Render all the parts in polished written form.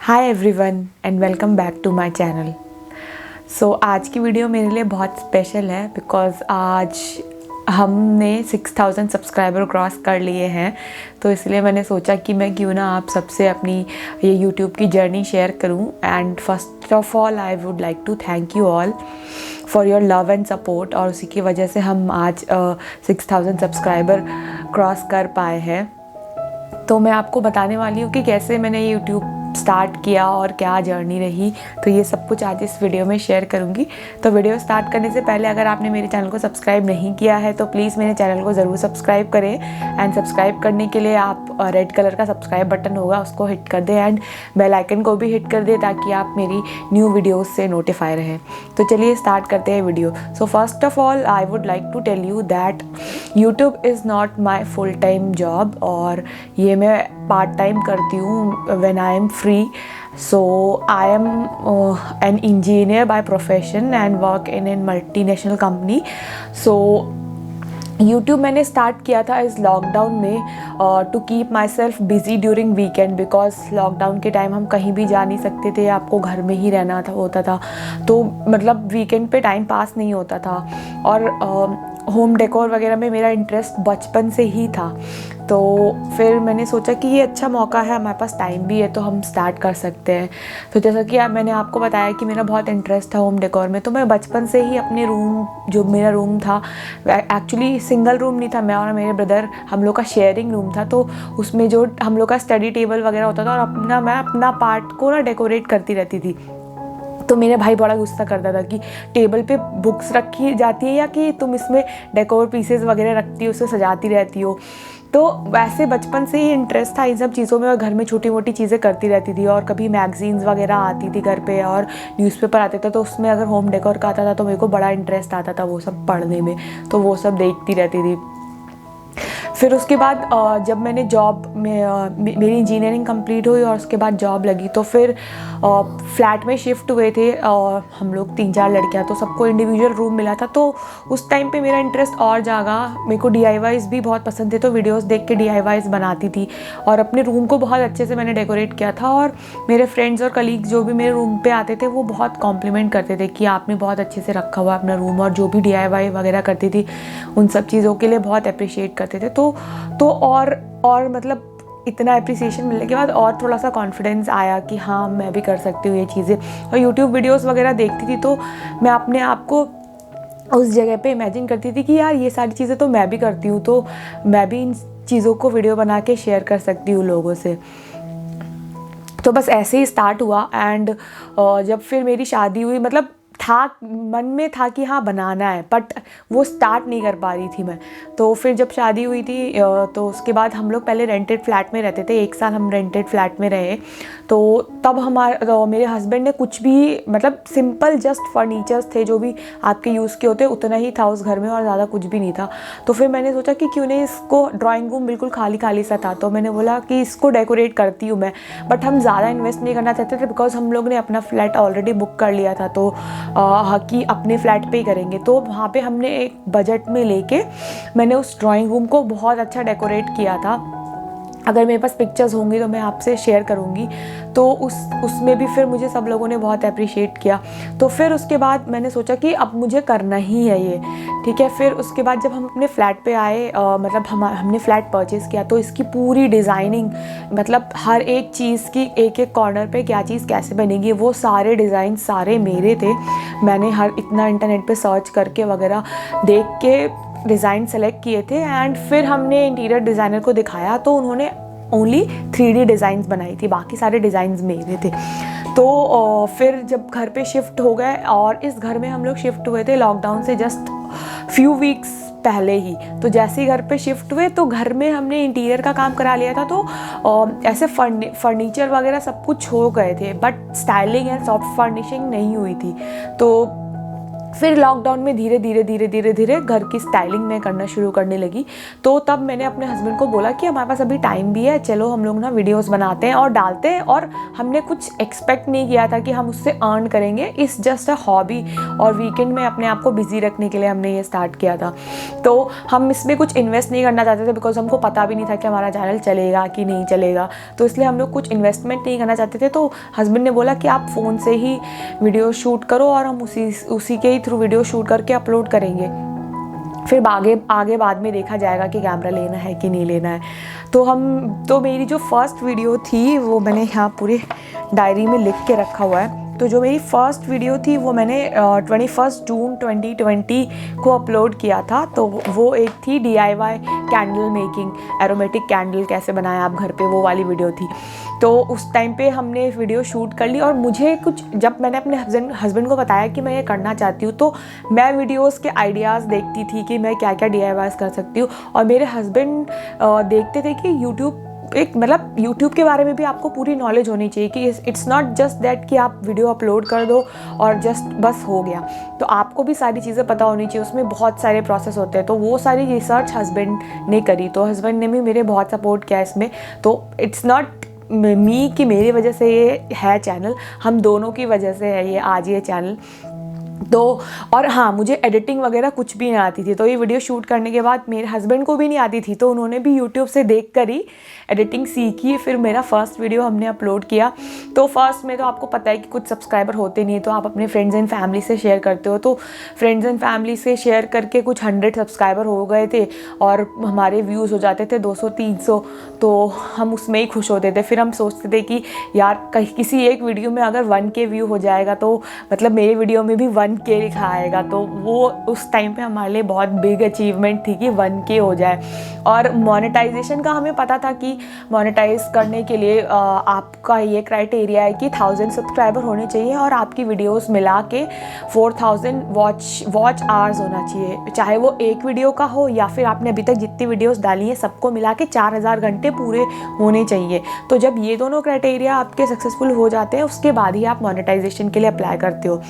Hi everyone and welcome back to my channel. So आज की video मेरे लिए बहुत स्पेशल है बिकॉज़ आज हमने 6000 सब्सक्राइबर क्रॉस कर लिए हैं। तो इसलिए मैंने सोचा कि मैं क्यों ना आप सबसे अपनी ये यूट्यूब की जर्नी शेयर करूं। And first of all I would like to thank you all for your love and support. और उसी की वजह से हम आज 6000 सब्सक्राइबर क्रॉस कर पाए हैं। तो मैं आपको बताने वाली हूँ कि कैसे मैंने ये यूट्यूब स्टार्ट किया और क्या जर्नी रही। तो ये सब कुछ आज इस वीडियो में शेयर करूँगी। तो वीडियो स्टार्ट करने से पहले अगर आपने मेरे चैनल को सब्सक्राइब नहीं किया है तो प्लीज़ मेरे चैनल को ज़रूर सब्सक्राइब करें। एंड सब्सक्राइब करने के लिए आप रेड कलर का सब्सक्राइब बटन होगा उसको हिट कर दें एंड बेल आइकन को भी हिट कर दें ताकि आप मेरी न्यू वीडियोज़ से नोटिफाई रहें। तो चलिए स्टार्ट करते हैं video. So first of all I would like to tell you that YouTube is not my full time job और ये मैं पार्ट टाइम करती हूँ when I am free. So I am an engineer by profession and work in a multinational company. So YouTube मैंने start किया था इस lockdown में to keep myself busy during weekend because lockdown के time हम कहीं भी जा नहीं सकते थे, आपको घर में ही रहना था होता था। तो मतलब वीकेंड पे टाइम पास नहीं होता था। और होम डेकोर वगैरह में मेरा इंटरेस्ट बचपन से ही था। तो फिर मैंने सोचा कि ये अच्छा मौका है, हमारे पास टाइम भी है तो हम स्टार्ट कर सकते हैं। तो जैसा कि मैंने आपको बताया कि मेरा बहुत इंटरेस्ट था होम डेकोर में, तो मैं बचपन से ही अपने रूम, जो मेरा रूम था एक्चुअली सिंगल रूम नहीं था, मैं और मेरे ब्रदर हम लोग का शेयरिंग रूम था। तो उसमें जो हम लोग का स्टडी टेबल वगैरह होता था और मैं अपना पार्ट को ना डेकोरेट करती रहती थी। तो मेरे भाई बड़ा गुस्सा करता था कि टेबल पे बुक्स रखी जाती है या कि तुम इसमें डेकोर पीसेस वगैरह रखती हो, उसे सजाती रहती हो। तो वैसे बचपन से ही इंटरेस्ट था इन सब चीज़ों में और घर में छोटी मोटी चीज़ें करती रहती थी। और कभी मैगजीन्स वगैरह आती थी घर पे और न्यूज़पेपर आते थे, तो उसमें अगर होम डेकोर का आता था तो मेरे को बड़ा इंटरेस्ट आता था वो सब पढ़ने में, तो वो सब देखती रहती थी। फिर उसके बाद जब मैंने जॉब में मेरी इंजीनियरिंग कंप्लीट हुई और उसके बाद जॉब लगी तो फिर फ्लैट में शिफ्ट हुए थे और हम लोग 3-4 लड़कियां, तो सबको इंडिविजुअल रूम मिला था। तो उस टाइम पे मेरा इंटरेस्ट और जागा। मेरे को DIYs भी बहुत पसंद थे, तो वीडियोस देख के DIYs बनाती थी और अपने रूम को बहुत अच्छे से मैंने डेकोरेट किया था। और मेरे फ्रेंड्स और कलीग्स जो भी मेरे रूम पे आते थे वो बहुत कॉम्प्लीमेंट करते थे कि आपने बहुत अच्छे से रखा हुआ अपना रूम। और जो भी DIY वगैरह करती थी उन सब चीज़ों के लिए बहुत अप्रिशिएट करते थे। तो और मतलब इतना अप्रिसिएशन मिलने के बाद और थोड़ा सा कॉन्फिडेंस आया कि हाँ मैं भी कर सकती हूँ ये चीज़ें। और यूट्यूब वीडियोस वगैरह देखती थी तो मैं अपने आप को उस जगह पे इमेजिन करती थी कि यार ये सारी चीज़ें तो मैं भी करती हूँ, तो मैं भी इन चीज़ों को वीडियो बना के शेयर कर सकती हूँ लोगों से। तो बस ऐसे ही स्टार्ट हुआ। एंड जब फिर मेरी शादी हुई, मतलब था मन में था कि हाँ बनाना है, बट वो स्टार्ट नहीं कर पा रही थी मैं। तो फिर जब शादी हुई थी तो उसके बाद हम लोग पहले रेंटेड फ्लैट में रहते थे, 1 साल हम रेंटेड फ्लैट में रहे। तो तब मेरे हस्बैंड ने कुछ भी, मतलब सिंपल जस्ट फर्नीचर्स थे जो भी आपके यूज़ के होते उतना ही था उस घर में और ज़्यादा कुछ भी नहीं था। तो फिर मैंने सोचा कि क्यों नहीं इसको, ड्राइंग रूम बिल्कुल खाली खाली सा था, तो मैंने बोला कि इसको डेकोरेट करती हूँ मैं। बट हम ज़्यादा इन्वेस्ट नहीं करना चाहते थे बिकॉज हम लोग ने अपना फ्लैट ऑलरेडी बुक कर लिया था, तो कि अपने फ्लैट पे ही करेंगे। तो वहाँ पे हमने एक बजट में लेके मैंने उस ड्राइंग रूम को बहुत अच्छा डेकोरेट किया था। अगर मेरे पास पिक्चर्स होंगी तो मैं आपसे शेयर करूँगी। तो उसमें भी फिर मुझे सब लोगों ने बहुत अप्रिशिएट किया। तो फिर उसके बाद मैंने सोचा कि अब मुझे करना ही है ये, ठीक है। फिर उसके बाद जब हम अपने फ्लैट पे आए, मतलब हमने फ्लैट परचेज़ किया, तो इसकी पूरी डिज़ाइनिंग, मतलब हर एक चीज़ की एक एक कॉर्नर पे क्या चीज़ कैसे बनेगी, वो सारे डिज़ाइन सारे मेरे थे। मैंने इतना इंटरनेट पे सर्च करके वगैरह देख के डिज़ाइन सेलेक्ट किए थे। एंड फिर हमने इंटीरियर डिज़ाइनर को दिखाया तो उन्होंने ओनली 3D डिज़ाइंस बनाई थी, बाकी सारे डिज़ाइंस मेरे थे। तो फिर जब घर पे शिफ्ट हो गए, और इस घर में हम लोग शिफ्ट हुए थे लॉकडाउन से जस्ट फ्यू वीक्स पहले ही। तो जैसे ही घर पे शिफ्ट हुए तो घर में हमने इंटीरियर का काम करा लिया था। तो ऐसे फर्नीचर वगैरह सब कुछ हो गए थे, but styling and soft furnishing नहीं हुई थी। तो फिर लॉकडाउन में धीरे धीरे घर की स्टाइलिंग मैं करना शुरू करने लगी। तो तब मैंने अपने हस्बैंड को बोला कि हमारे पास अभी टाइम भी है, चलो हम लोग ना वीडियोस बनाते हैं और डालते हैं। और हमने कुछ एक्सपेक्ट नहीं किया था कि हम उससे अर्न करेंगे, इट्स जस्ट अ हॉबी, और वीकेंड में अपने आप को बिजी रखने के लिए हमने ये स्टार्ट किया था। तो हम इसमें कुछ इन्वेस्ट नहीं करना चाहते थे, बिकॉज हमको पता भी नहीं था कि हमारा चैनल चलेगा कि नहीं चलेगा, तो इसलिए हम लोग कुछ इन्वेस्टमेंट नहीं करना चाहते थे। तो हस्बैंड ने बोला कि आप फ़ोन से ही वीडियो शूट करो और हम उसी के ही थ्रू वीडियो शूट करके अपलोड करेंगे, फिर आगे बाद में देखा जाएगा कि कैमरा लेना है कि नहीं लेना है। तो मेरी जो फर्स्ट वीडियो थी वो मैंने यहाँ पूरे डायरी में लिख के रखा हुआ है। तो जो मेरी फर्स्ट वीडियो थी वो मैंने 21 जून 2020 को अपलोड किया था। तो वो एक थी DIY candle making, aromatic candle कैसे बनाएं आप घर पे, वो वाली वीडियो थी। तो उस टाइम पे हमने वीडियो शूट कर ली, और मुझे कुछ, जब मैंने अपने हस्बैंड को बताया कि मैं ये करना चाहती हूँ, तो मैं वीडियोस के आइडियाज़ देखती थी कि मैं क्या क्या DIYs कर सकती हूँ। और मेरे हस्बैंड देखते थे कि यूट्यूब के बारे में भी आपको पूरी नॉलेज होनी चाहिए कि इट्स नॉट जस्ट दैट कि आप वीडियो अपलोड कर दो और जस्ट बस हो गया। तो आपको भी सारी चीज़ें पता होनी चाहिए, उसमें बहुत सारे प्रोसेस होते हैं। तो वो सारी रिसर्च हस्बैंड ने करी, तो हस्बैंड ने भी मेरे बहुत सपोर्ट किया इसमें। तो इट्स नॉट मी कि मेरी वजह से ये है चैनल, हम दोनों की वजह से है ये आज ये चैनल। तो और हाँ, मुझे एडिटिंग वगैरह कुछ भी नहीं आती थी। तो ये वीडियो शूट करने के बाद मेरे हस्बैंड को भी नहीं आती थी, तो उन्होंने भी यूट्यूब से देख कर ही एडिटिंग सीखी। फिर मेरा फर्स्ट वीडियो हमने अपलोड किया। तो फर्स्ट में तो आपको पता है कि कुछ सब्सक्राइबर होते नहीं, तो आप अपने फ्रेंड्स एंड फैमिली से शेयर करते हो। तो फ्रेंड्स एंड फैमिली से शेयर करके कुछ 100 सब्सक्राइबर हो गए थे, और हमारे व्यूज़ हो जाते थे 200-300। तो हम उसमें ही खुश होते थे। फिर हम सोचते थे कि यार किसी एक वीडियो में अगर 1K व्यू हो जाएगा, तो मतलब मेरे वीडियो में भी 1K लिखा आएगा। तो वो उस टाइम पे हमारे लिए बहुत बिग अचीवमेंट थी कि 1K हो जाए। और मोनेटाइजेशन का हमें पता था कि मोनेटाइज करने के लिए आपका ये क्राइटेरिया है कि 1000 सब्सक्राइबर होने चाहिए, और आपकी वीडियोस मिला के 4000 वॉच आवर्स होना चाहिए, चाहे वो एक वीडियो का हो या फिर आपने अभी तक जितनी वीडियोस डाली हैं सबको मिला के 4000 घंटे पूरे होने चाहिए। तो जब ये दोनों क्राइटेरिया आपके सक्सेसफुल हो जाते हैं, उसके बाद ही आप मोनेटाइजेशन के लिए अप्लाई करते हो।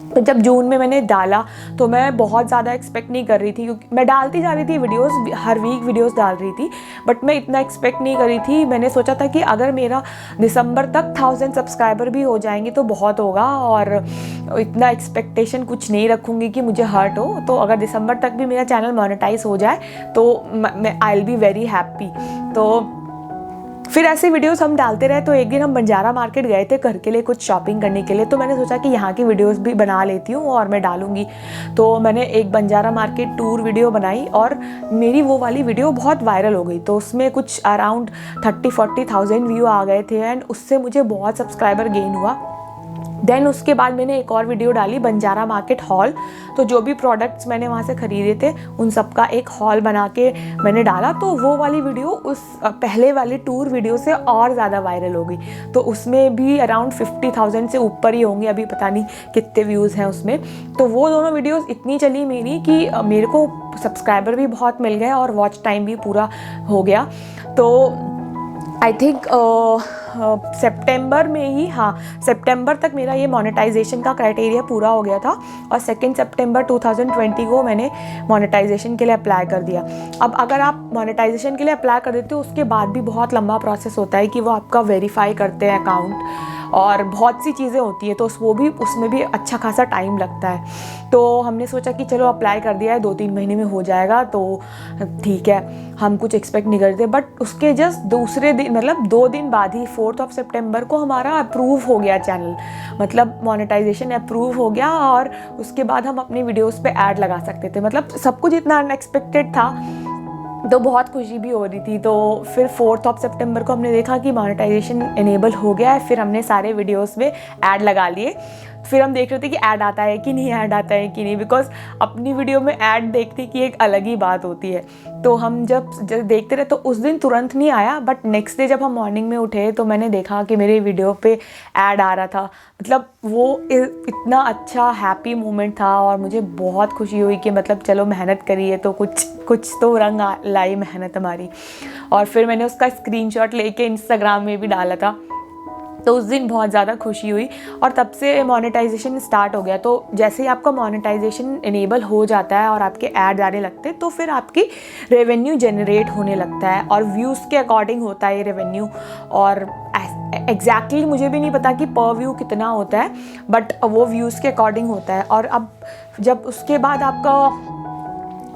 तो जब जून में मैंने डाला, तो मैं बहुत ज़्यादा एक्सपेक्ट नहीं कर रही थी, क्योंकि मैं डालती जा रही थी वीडियोस, हर वीक वीडियोस डाल रही थी, बट मैं इतना एक्सपेक्ट नहीं कर रही थी। मैंने सोचा था कि अगर मेरा दिसंबर तक 1000 सब्सक्राइबर भी हो जाएंगे तो बहुत होगा, और इतना एक्सपेक्टेशन कुछ नहीं रखूँगी कि मुझे हर्ट हो। तो अगर दिसंबर तक भी मेरा चैनल मोनेटाइज हो जाए तो मैं I will be very happy. तो फिर ऐसे वीडियोस हम डालते रहे। तो एक दिन हम बंजारा मार्केट गए थे घर के लिए कुछ शॉपिंग करने के लिए। तो मैंने सोचा कि यहाँ की वीडियोस भी बना लेती हूँ और मैं डालूँगी। तो मैंने एक बंजारा मार्केट टूर वीडियो बनाई, और मेरी वो वाली वीडियो बहुत वायरल हो गई। तो उसमें कुछ अराउंड 30-40,000 व्यू आ गए थे, एंड उससे मुझे बहुत सब्सक्राइबर गेन हुआ। देन उसके बाद मैंने एक और वीडियो डाली, बंजारा मार्केट हॉल। तो जो भी प्रोडक्ट्स मैंने वहाँ से ख़रीदे थे उन सब का एक हॉल बना के मैंने डाला। तो वो वाली वीडियो उस पहले वाली टूर वीडियो से और ज़्यादा वायरल हो गई। तो उसमें भी अराउंड 50,000 से ऊपर ही होंगे, अभी पता नहीं कितने व्यूज़ हैं उसमें। तो वो दोनों वीडियोस इतनी चली मेरी कि मेरे को सब्सक्राइबर भी बहुत मिल गए और वॉच टाइम भी पूरा हो गया। तो आई थिंक सितंबर में ही, सितंबर तक मेरा ये मोनेटाइजेशन का क्राइटेरिया पूरा हो गया था, और 2 सितंबर 2020 को मैंने मोनेटाइजेशन के लिए अप्लाई कर दिया। अब अगर आप मोनेटाइजेशन के लिए अप्लाई कर देते हो, उसके बाद भी बहुत लंबा प्रोसेस होता है कि वो आपका वेरीफाई करते हैं अकाउंट, और बहुत सी चीज़ें होती हैं। तो उसमें भी अच्छा खासा टाइम लगता है। तो हमने सोचा कि चलो अप्लाई कर दिया है, 2-3 महीने में हो जाएगा, तो ठीक है, हम कुछ एक्सपेक्ट नहीं करते। बट उसके जस्ट दूसरे दिन, मतलब 2 दिन बाद ही 4 सितंबर को हमारा अप्रूव हो गया चैनल, मतलब मोनेटाइजेशन अप्रूव हो गया, और उसके बाद हम अपनी वीडियोस पे ऐड लगा सकते थे। मतलब सब कुछ इतना अनएक्सपेक्टेड था, तो बहुत खुशी भी हो रही थी। तो फिर 4 सितंबर को हमने देखा कि मोनेटाइजेशन इनेबल हो गया है। फिर हमने सारे वीडियोस में ऐड लगा लिए। फिर हम देख रहे थे कि ऐड आता है कि नहीं, ऐड आता है कि नहीं, बिकॉज अपनी वीडियो में ऐड देखने की एक अलग ही बात होती है। तो हम जब देखते रहे, तो उस दिन तुरंत नहीं आया, बट नेक्स्ट डे जब हम मॉर्निंग में उठे तो मैंने देखा कि मेरे वीडियो पे ऐड आ रहा था। मतलब वो इतना अच्छा हैप्पी मोमेंट था, और मुझे बहुत खुशी हुई कि मतलब चलो मेहनत करी है तो कुछ तो रंग लाई मेहनत हमारी। और फिर मैंने उसका स्क्रीनशॉट लेके इंस्टाग्राम में भी डाला था। तो उस दिन बहुत ज़्यादा खुशी हुई और तब से मोनेटाइजेशन स्टार्ट हो गया। तो जैसे ही आपका मोनेटाइजेशन इनेबल हो जाता है और आपके ऐड आने लगते हैं तो फिर आपकी रेवेन्यू जनरेट होने लगता है और व्यूज़ के अकॉर्डिंग होता है ये रेवेन्यू। और एग्जैक्टली मुझे भी नहीं पता कि पर व्यू कितना होता है, बट वो व्यूज़ के अकॉर्डिंग होता है। और अब जब उसके बाद आपका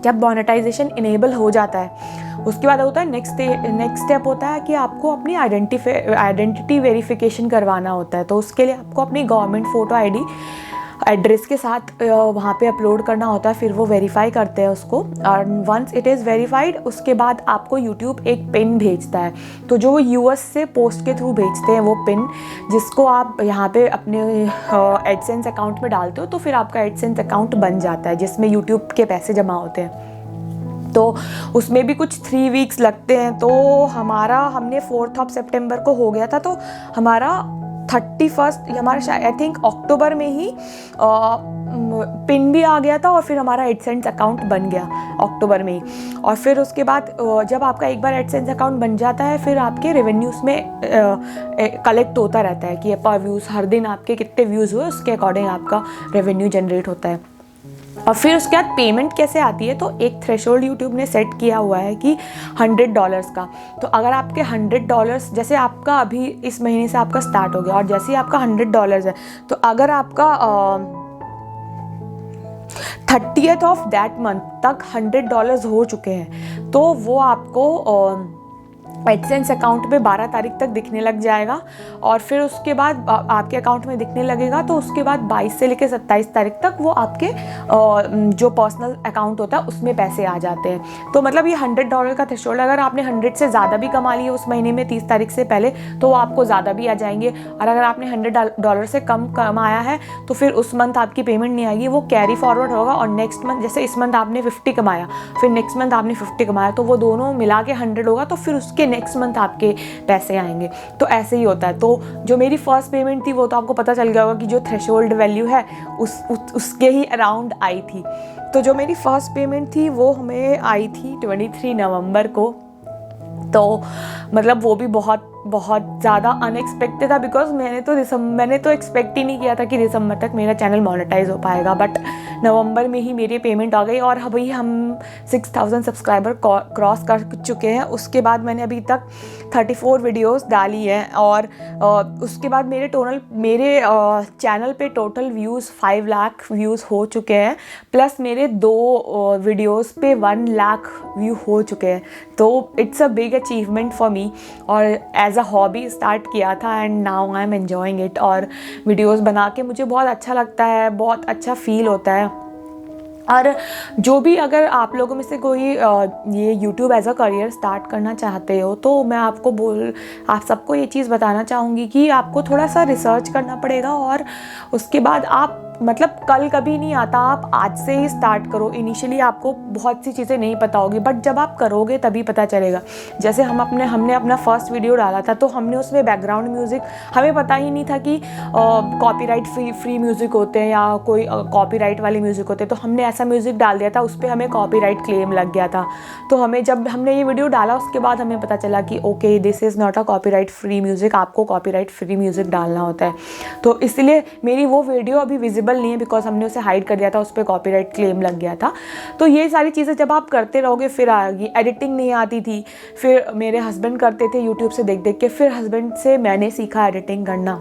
जब मोनेटाइजेशन इनेबल हो जाता है उसके बाद होता है नेक्स्ट स्टेप होता है कि आपको अपनी आइडेंटिटी वेरिफिकेशन करवाना होता है। तो उसके लिए आपको अपनी गवर्नमेंट फ़ोटो आईडी एड्रेस के साथ वहाँ पे अपलोड करना होता है, फिर वो वेरीफाई करते हैं उसको। और वंस इट इज़ वेरीफाइड उसके बाद आपको यूट्यूब एक पिन भेजता है। तो जो यूएस से पोस्ट के थ्रू भेजते हैं वो पिन, जिसको आप यहाँ पे अपने एडसेंस अकाउंट में डालते हो तो फिर आपका एडसेंस अकाउंट बन जाता है जिसमें यूट्यूब के पैसे जमा होते हैं। तो उसमें भी कुछ 3 वीक्स लगते हैं। तो हमने 4 सितंबर को हो गया था, तो हमारा 31 हमारा आई थिंक अक्टूबर में ही पिन भी आ गया था और फिर हमारा एडसेंस अकाउंट बन गया अक्टूबर में ही। और फिर उसके बाद जब आपका एक बार एडसेंस अकाउंट बन जाता है फिर आपके रेवेन्यूज़ में कलेक्ट होता रहता है कि पर व्यूज़ हर दिन आपके कितने व्यूज़ हुए उसके अकॉर्डिंग आपका रेवेन्यू जनरेट होता है। और फिर उसके बाद पेमेंट कैसे आती है, तो एक थ्रेशोल्ड यूट्यूब ने सेट किया हुआ है कि $100 का। तो अगर आपके $100 जैसे आपका अभी इस महीने से आपका स्टार्ट हो गया और जैसे ही आपका $100 है, तो अगर आपका 30th ऑफ दैट मंथ तक $100 हो चुके हैं तो वो आपको एडसेंस अकाउंट में 12 तारीख तक दिखने लग जाएगा। और फिर उसके बाद आपके अकाउंट में दिखने लगेगा तो उसके बाद 22 से लेकर 27 तारीख तक वो आपके जो पर्सनल अकाउंट होता है उसमें पैसे आ जाते हैं। तो मतलब ये $100 का थ्रेशोल्ड, अगर आपने 100 से ज़्यादा भी कमा लिए उस महीने में 30 तारीख से पहले तो वो आपको ज़्यादा भी आ जाएंगे। और अगर आपने $100 से कम कमाया है तो फिर उस मंथ आपकी पेमेंट नहीं आएगी, वो कैरी फॉरवर्ड होगा। और नेक्स्ट मंथ जैसे इस मंथ आपने 50 कमाया फिर नेक्स्ट मंथ आपने 50 कमाया तो वो दोनों मिला के 100 होगा, तो फिर उसके नेक्स्ट मंथ आपके पैसे आएंगे। तो ऐसे ही होता है। तो जो मेरी फर्स्ट पेमेंट थी वो तो आपको पता चल गया होगा कि जो थ्रेशोल्ड वैल्यू है उसके ही अराउंड आई थी। तो जो मेरी फर्स्ट पेमेंट थी वो हमें आई थी 23 नवंबर को। तो मतलब वो भी बहुत ज़्यादा अनएक्सपेक्टेड था, बिकॉज मैंने तो एक्सपेक्ट ही नहीं किया था कि दिसंबर तक मेरा चैनल मोनेटाइज हो पाएगा। बट नवंबर में ही मेरी पेमेंट आ गई और अभी हम 6000 सब्सक्राइबर क्रॉस कर चुके हैं। उसके बाद मैंने अभी तक 34 वीडियोस डाली हैं और उसके बाद मेरे चैनल पे टोटल व्यूज़ 5 लाख व्यूज़ हो चुके हैं, प्लस मेरे 2 वीडियोस पे 1 लाख व्यू हो चुके हैं। तो it's a big achievement for me और एज अ हॉबी स्टार्ट किया था and now I am enjoying it. और वीडियोस बना के मुझे बहुत अच्छा लगता है, बहुत अच्छा फील होता है। और जो भी अगर आप लोगों में से कोई ये YouTube as a career start करना चाहते हो तो मैं आप सबको ये चीज़ बताना चाहूँगी कि आपको थोड़ा सा रिसर्च करना पड़ेगा और उसके बाद आप मतलब कल कभी नहीं आता, आप आज से ही स्टार्ट करो। इनिशियली आपको बहुत सी चीज़ें नहीं पता होगी बट जब आप करोगे तभी पता चलेगा। जैसे हमने अपना फर्स्ट वीडियो डाला था तो हमने उसमें बैकग्राउंड म्यूज़िक, हमें पता ही नहीं था कि कॉपीराइट फ्री म्यूज़िक होते हैं या कोई कॉपीराइट वाले म्यूज़िक होते हैं। तो हमने ऐसा म्यूज़िक डाल दिया था, उस पर हमें कॉपीराइट क्लेम लग गया था। तो जब हमने ये वीडियो डाला उसके बाद हमें पता चला कि okay this is not a copyright free music, आपको कॉपीराइट फ्री म्यूज़िक डालना होता है। तो इसलिए मेरी वो वीडियो अभी विजिबल नहीं है बिकॉज हमने उसे हाइड कर दिया था, उस पर कॉपीराइट क्लेम लग गया था। तो ये सारी चीज़ें जब आप करते रहोगे फिर आएगी। एडिटिंग नहीं आती थी, फिर मेरे हस्बैंड करते थे यूट्यूब से देख देख के, फिर हस्बैंड से मैंने सीखा एडिटिंग करना।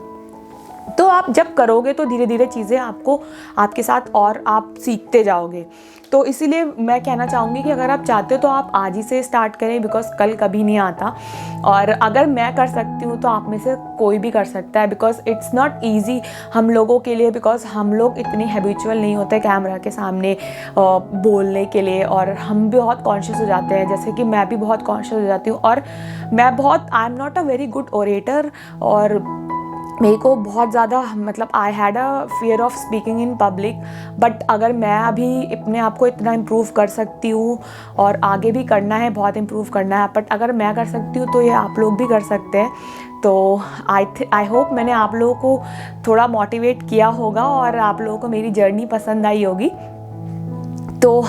तो आप जब करोगे तो धीरे धीरे चीज़ें आपके साथ और आप सीखते जाओगे। तो इसीलिए मैं कहना चाहूँगी कि अगर आप चाहते हो तो आप आज ही से स्टार्ट करें बिकॉज कल कभी नहीं आता। और अगर मैं कर सकती हूँ तो आप में से कोई भी कर सकता है बिकॉज इट्स नॉट ईजी हम लोगों के लिए, बिकॉज हम लोग इतने हैबिचुअल नहीं होते कैमरा के सामने बोलने के लिए और हम भी बहुत कॉन्शियस हो जाते हैं। जैसे कि मैं भी बहुत कॉन्शियस हो जाती हूँ और I am not a very good orator और मेरे को बहुत ज़्यादा मतलब I had a fear of speaking in public. But अगर मैं अभी अपने आप को इतना इम्प्रूव कर सकती हूँ और आगे भी करना है, बहुत इम्प्रूव करना है, बट अगर मैं कर सकती हूँ तो ये आप लोग भी कर सकते हैं। तो आई होप मैंने आप लोगों को थोड़ा मोटिवेट किया होगा और आप लोगों को मेरी जर्नी पसंद आई होगी। तो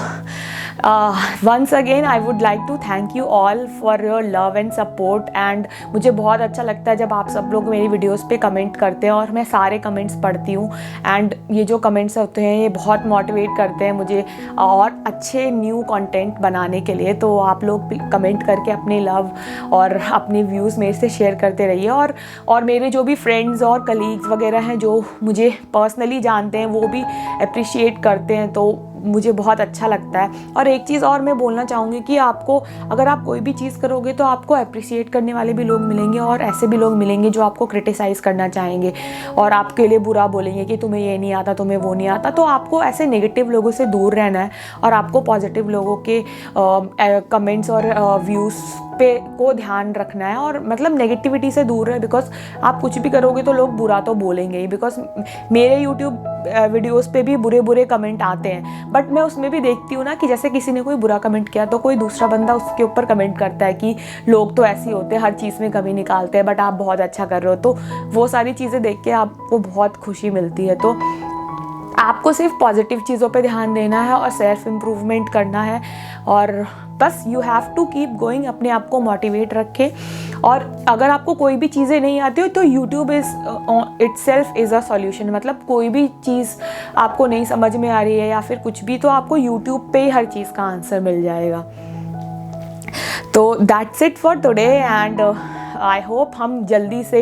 once again I would like to thank you all for your love and support. And मुझे बहुत अच्छा लगता है जब आप सब लोग मेरी वीडियोस पे कमेंट करते हैं, और मैं सारे कमेंट्स पढ़ती हूँ। एंड ये जो कमेंट्स होते हैं ये बहुत मोटिवेट करते हैं मुझे और अच्छे न्यू कंटेंट बनाने के लिए। तो आप लोग कमेंट करके अपने लव और अपने व्यूज़ मेरे से शेयर करते रहिए। और मेरे जो भी फ्रेंड्स और कलीग्स वगैरह हैं जो मुझे पर्सनली जानते हैं वो भी अप्रिशिएट करते हैं, तो मुझे बहुत अच्छा लगता है। और एक चीज़ और मैं बोलना चाहूँगी कि आपको अगर आप कोई भी चीज़ करोगे तो आपको अप्रिशिएट करने वाले भी लोग मिलेंगे और ऐसे भी लोग मिलेंगे जो आपको क्रिटिसाइज़ करना चाहेंगे और आपके लिए बुरा बोलेंगे कि तुम्हें ये नहीं आता, तुम्हें वो नहीं आता। तो आपको ऐसे नेगेटिव लोगों से दूर रहना है और आपको पॉजिटिव लोगों के कमेंट्स और व्यूज़ पे को ध्यान रखना है, और मतलब नेगेटिविटी से दूर रहे। बिकॉज आप कुछ भी करोगे तो लोग बुरा तो बोलेंगे ही। बिकॉज मेरे यूट्यूब वीडियोस पे भी बुरे बुरे कमेंट आते हैं, बट मैं उसमें भी देखती हूँ ना कि जैसे किसी ने कोई बुरा कमेंट किया तो कोई दूसरा बंदा उसके ऊपर कमेंट करता है कि लोग तो ऐसे ही होते हैं, हर चीज़ में कमी निकालते हैं, बट आप बहुत अच्छा कर रहे हो। तो वो सारी चीज़ें देख के आपको बहुत खुशी मिलती है। तो आपको सिर्फ पॉजिटिव चीज़ों पे ध्यान देना है और सेल्फ इम्प्रूवमेंट करना है, और बस you have to keep going. अपने आप को मोटिवेट रखें। और अगर आपको कोई भी चीज़ें नहीं आती हो तो YouTube itself is a solution. मतलब कोई भी चीज़ आपको नहीं समझ में आ रही है या फिर कुछ भी, तो आपको यूट्यूब पे ही हर चीज़ का आंसर मिल जाएगा। तो that's it for today, and I hope हम जल्दी से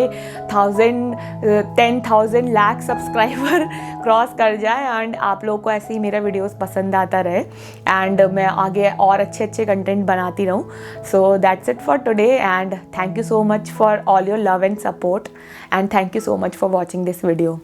10,000 लाख सब्सक्राइबर क्रॉस कर जाए एंड आप लोगों को ऐसे ही मेरा वीडियोस पसंद आता रहे एंड मैं आगे और अच्छे अच्छे कंटेंट बनाती रहूँ। So that's it for today, and thank you so much for all your love and support, and thank you so much for watching this video.